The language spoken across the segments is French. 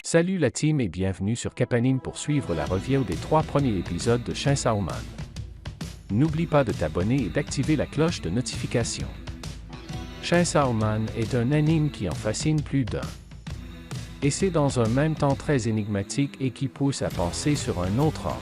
Salut la team et bienvenue sur Capanime pour suivre la review des 3 premiers épisodes de Chainsaw Man. N'oublie pas de t'abonner et d'activer la cloche de notification. Chainsaw Man est un anime qui en fascine plus d'un. Et c'est dans un même temps très énigmatique et qui pousse à penser sur un autre angle.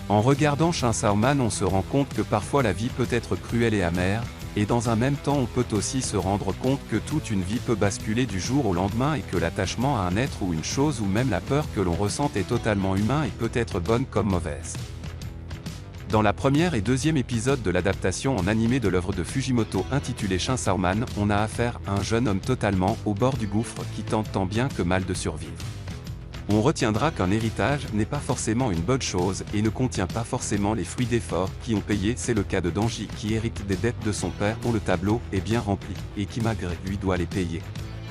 En regardant Chainsaw Man, on se rend compte que parfois la vie peut être cruelle et amère, et dans un même temps on peut aussi se rendre compte que toute une vie peut basculer du jour au lendemain et que l'attachement à un être ou une chose ou même la peur que l'on ressent est totalement humain et peut être bonne comme mauvaise. Dans la première et deuxième épisode de l'adaptation en animé de l'œuvre de Fujimoto intitulée Chainsaw Man, on a affaire à un jeune homme totalement au bord du gouffre qui tente tant bien que mal de survivre. On retiendra qu'un héritage n'est pas forcément une bonne chose et ne contient pas forcément les fruits d'efforts qui ont payé. C'est le cas de Danji qui hérite des dettes de son père dont le tableau est bien rempli et qui malgré lui doit les payer.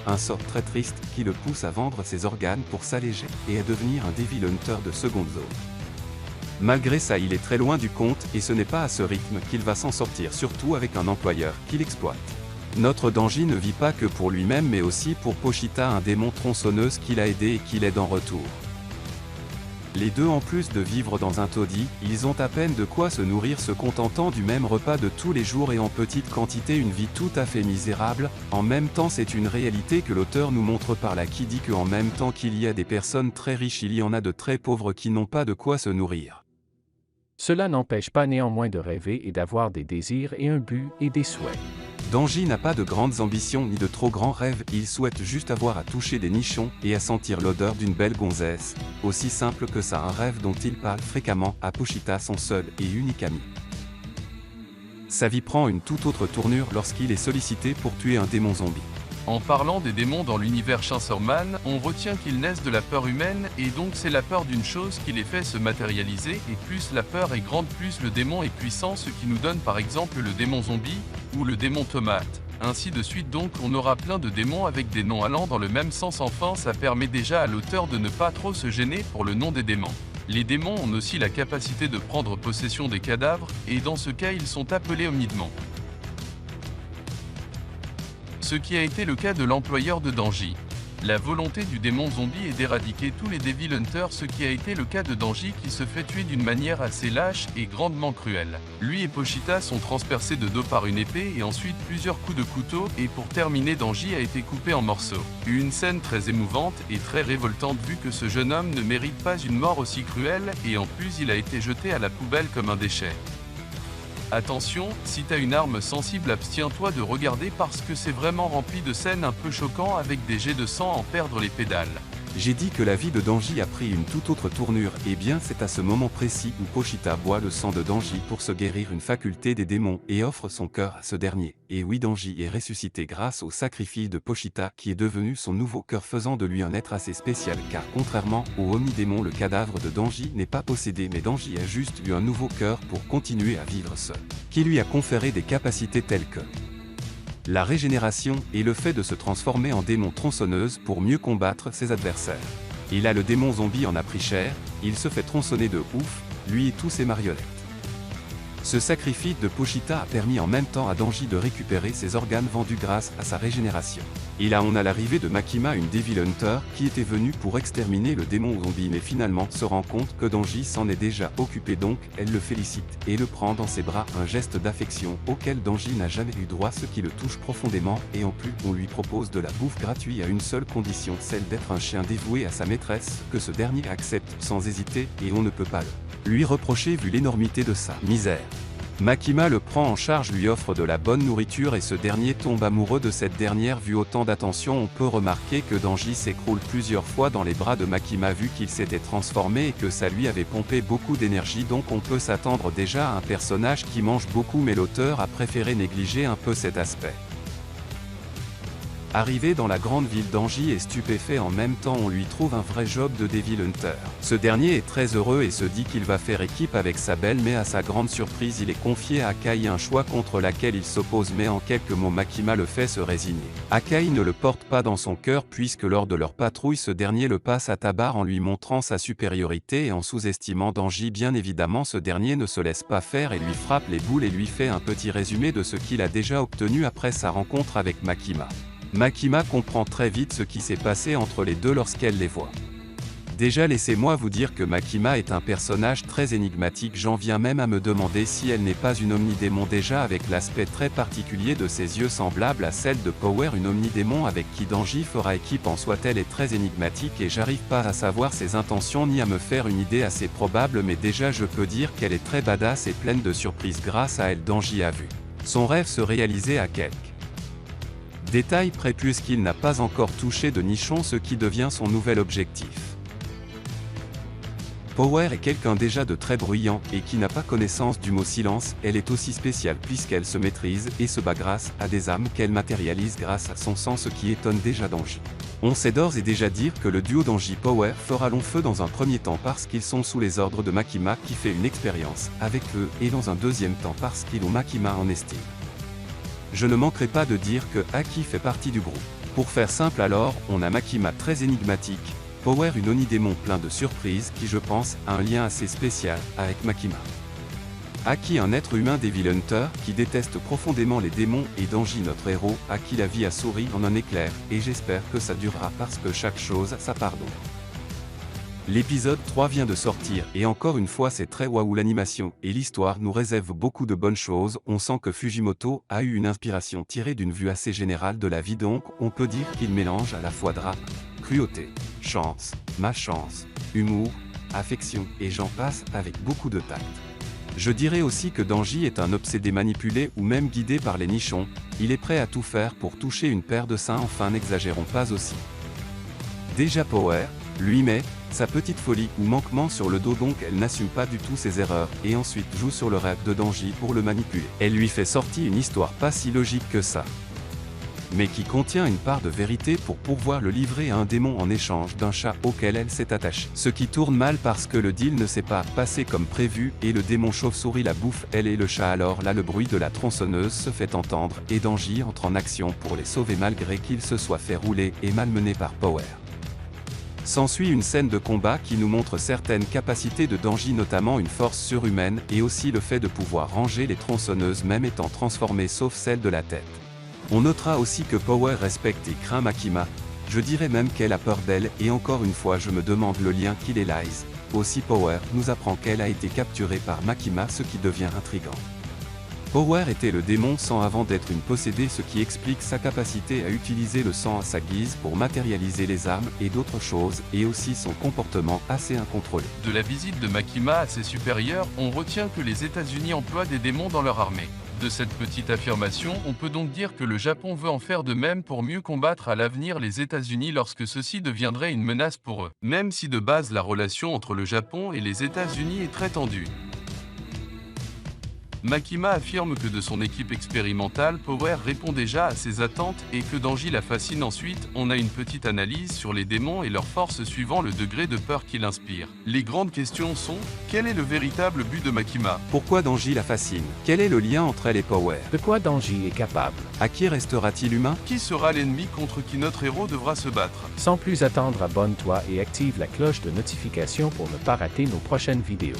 Un sort très triste qui le pousse à vendre ses organes pour s'alléger et à devenir un Devil Hunter de seconde zone. Malgré ça, il est très loin du compte et ce n'est pas à ce rythme qu'il va s'en sortir, surtout avec un employeur qui l'exploite. Notre Danji ne vit pas que pour lui-même mais aussi pour Pochita, un démon tronçonneuse qui l'a aidé et qui l'aide en retour. Les deux, en plus de vivre dans un taudis, ils ont à peine de quoi se nourrir, se contentant du même repas de tous les jours et en petite quantité, une vie tout à fait misérable. En même temps, c'est une réalité que l'auteur nous montre par là, qui dit qu'en même temps qu'il y a des personnes très riches, il y en a de très pauvres qui n'ont pas de quoi se nourrir. Cela n'empêche pas néanmoins de rêver et d'avoir des désirs et un but et des souhaits. Danji n'a pas de grandes ambitions ni de trop grands rêves, il souhaite juste avoir à toucher des nichons et à sentir l'odeur d'une belle gonzesse. Aussi simple que ça, un rêve dont il parle fréquemment à Pochita, son seul et unique ami. Sa vie prend une toute autre tournure lorsqu'il est sollicité pour tuer un démon zombie. En parlant des démons dans l'univers Chainsaw Man, on retient qu'ils naissent de la peur humaine, et donc c'est la peur d'une chose qui les fait se matérialiser, et plus la peur est grande, plus le démon est puissant, ce qui nous donne par exemple le démon zombie, ou le démon tomate. Ainsi de suite, donc on aura plein de démons avec des noms allant dans le même sens. Enfin, ça permet déjà à l'auteur de ne pas trop se gêner pour le nom des démons. Les démons ont aussi la capacité de prendre possession des cadavres, et dans ce cas ils sont appelés omnidémons. Ce qui a été le cas de l'employeur de Danji. La volonté du démon zombie est d'éradiquer tous les Devil Hunters, ce qui a été le cas de Danji qui se fait tuer d'une manière assez lâche et grandement cruelle. Lui et Pochita sont transpercés de dos par une épée et ensuite plusieurs coups de couteau, et pour terminer, Danji a été coupé en morceaux. Une scène très émouvante et très révoltante vu que ce jeune homme ne mérite pas une mort aussi cruelle et en plus il a été jeté à la poubelle comme un déchet. Attention, si t'as une arme sensible, abstiens-toi de regarder parce que c'est vraiment rempli de scènes un peu choquantes avec des jets de sang en perdre les pédales. J'ai dit que la vie de Danji a pris une toute autre tournure, et bien c'est à ce moment précis où Pochita boit le sang de Danji pour se guérir une faculté des démons et offre son cœur à ce dernier. Et oui, Danji est ressuscité grâce au sacrifice de Pochita qui est devenu son nouveau cœur, faisant de lui un être assez spécial car contrairement au omnidémon, le cadavre de Danji n'est pas possédé mais Danji a juste eu un nouveau cœur pour continuer à vivre seul, qui lui a conféré des capacités telles que la régénération et le fait de se transformer en démon tronçonneuse pour mieux combattre ses adversaires. Et là, le démon zombie en a pris cher, il se fait tronçonner de ouf, lui et tous ses marionnettes. Ce sacrifice de Pochita a permis en même temps à Danji de récupérer ses organes vendus grâce à sa régénération. Et là on a l'arrivée de Makima, une Devil Hunter qui était venue pour exterminer le démon zombie mais finalement se rend compte que Danji s'en est déjà occupé, donc elle le félicite et le prend dans ses bras, un geste d'affection auquel Danji n'a jamais eu droit, ce qui le touche profondément, et en plus on lui propose de la bouffe gratuite à une seule condition, celle d'être un chien dévoué à sa maîtresse, que ce dernier accepte sans hésiter et on ne peut pas lui reprocher vu l'énormité de sa misère. Makima le prend en charge, lui offre de la bonne nourriture et ce dernier tombe amoureux de cette dernière. Vu autant d'attention, on peut remarquer que Danji s'écroule plusieurs fois dans les bras de Makima vu qu'il s'était transformé et que ça lui avait pompé beaucoup d'énergie, donc on peut s'attendre déjà à un personnage qui mange beaucoup, mais l'auteur a préféré négliger un peu cet aspect. Arrivé dans la grande ville d'Angie et stupéfait en même temps, on lui trouve un vrai job de Devil Hunter. Ce dernier est très heureux et se dit qu'il va faire équipe avec sa belle, mais à sa grande surprise il est confié à Akai, un choix contre lequel il s'oppose, mais en quelques mots Makima le fait se résigner. Akai ne le porte pas dans son cœur puisque lors de leur patrouille ce dernier le passe à tabac en lui montrant sa supériorité et en sous-estimant Danji. Bien évidemment ce dernier ne se laisse pas faire et lui frappe les boules et lui fait un petit résumé de ce qu'il a déjà obtenu après sa rencontre avec Makima. Makima comprend très vite ce qui s'est passé entre les deux lorsqu'elle les voit. Déjà laissez-moi vous dire que Makima est un personnage très énigmatique, j'en viens même à me demander si elle n'est pas une omnidémon, déjà avec l'aspect très particulier de ses yeux semblables à celle de Power, une omnidémon avec qui Danji fera équipe en soi. Elle est très énigmatique et j'arrive pas à savoir ses intentions ni à me faire une idée assez probable, mais déjà je peux dire qu'elle est très badass et pleine de surprises. Grâce à elle Danji a vu son rêve se réaliser à quelques détail près puisqu'il n'a pas encore touché de nichon, ce qui devient son nouvel objectif. Power est quelqu'un déjà de très bruyant et qui n'a pas connaissance du mot silence. Elle est aussi spéciale puisqu'elle se maîtrise et se bat grâce à des âmes qu'elle matérialise grâce à son sang, ce qui étonne déjà Danji. On sait d'ores et déjà dire que le duo Danji-Power fera long feu dans un premier temps parce qu'ils sont sous les ordres de Makima qui fait une expérience avec eux, et dans un deuxième temps parce qu'ils ont Makima en estime. Je ne manquerai pas de dire que Aki fait partie du groupe. Pour faire simple alors, on a Makima très énigmatique, Power une onidémon plein de surprises qui je pense a un lien assez spécial avec Makima. Aki un être humain Devil Hunter qui déteste profondément les démons, et Danji notre héros à qui la vie a souri en un éclair, et j'espère que ça durera parce que chaque chose a sa part d'ombre. L'épisode 3 vient de sortir et encore une fois c'est très waouh, l'animation et l'histoire nous réservent beaucoup de bonnes choses. On sent que Fujimoto a eu une inspiration tirée d'une vue assez générale de la vie, donc on peut dire qu'il mélange à la fois drame, cruauté, chance, malchance, humour, affection et j'en passe avec beaucoup de tact. Je dirais aussi que Danji est un obsédé, manipulé ou même guidé par les nichons, il est prêt à tout faire pour toucher une paire de seins, enfin n'exagérons pas aussi. Déjà Power, lui met sa petite folie ou manquement sur le dos, donc elle n'assume pas du tout ses erreurs et ensuite joue sur le rêve de Danji pour le manipuler. Elle lui fait sortir une histoire pas si logique que ça, mais qui contient une part de vérité pour pouvoir le livrer à un démon en échange d'un chat auquel elle s'est attachée. Ce qui tourne mal parce que le deal ne s'est pas passé comme prévu et le démon chauve-souris la bouffe elle et le chat. Alors là le bruit de la tronçonneuse se fait entendre et Danji entre en action pour les sauver malgré qu'il se soit fait rouler et malmené par Power. S'ensuit une scène de combat qui nous montre certaines capacités de Danji, notamment une force surhumaine et aussi le fait de pouvoir ranger les tronçonneuses même étant transformées sauf celle de la tête. On notera aussi que Power respecte et craint Makima, je dirais même qu'elle a peur d'elle et encore une fois je me demande le lien qu'il et Lies. Aussi Power nous apprend qu'elle a été capturée par Makima, ce qui devient intriguant. Power était le démon sang avant d'être une possédée, ce qui explique sa capacité à utiliser le sang à sa guise pour matérialiser les âmes et d'autres choses, et aussi son comportement assez incontrôlé. De la visite de Makima à ses supérieurs, on retient que les États-Unis emploient des démons dans leur armée. De cette petite affirmation, on peut donc dire que le Japon veut en faire de même pour mieux combattre à l'avenir les États-Unis lorsque ceux-ci deviendraient une menace pour eux. Même si de base la relation entre le Japon et les États-Unis est très tendue. Makima affirme que de son équipe expérimentale, Power répond déjà à ses attentes et que Danji la fascine. Ensuite, on a une petite analyse sur les démons et leurs forces suivant le degré de peur qu'ils inspirent. Les grandes questions sont, quel est le véritable but de Makima? Pourquoi Danji la fascine? Quel est le lien entre elle et Power? De quoi Danji est capable? À qui restera-t-il humain? Qui sera l'ennemi contre qui notre héros devra se battre? Sans plus attendre, abonne-toi et active la cloche de notification pour ne pas rater nos prochaines vidéos.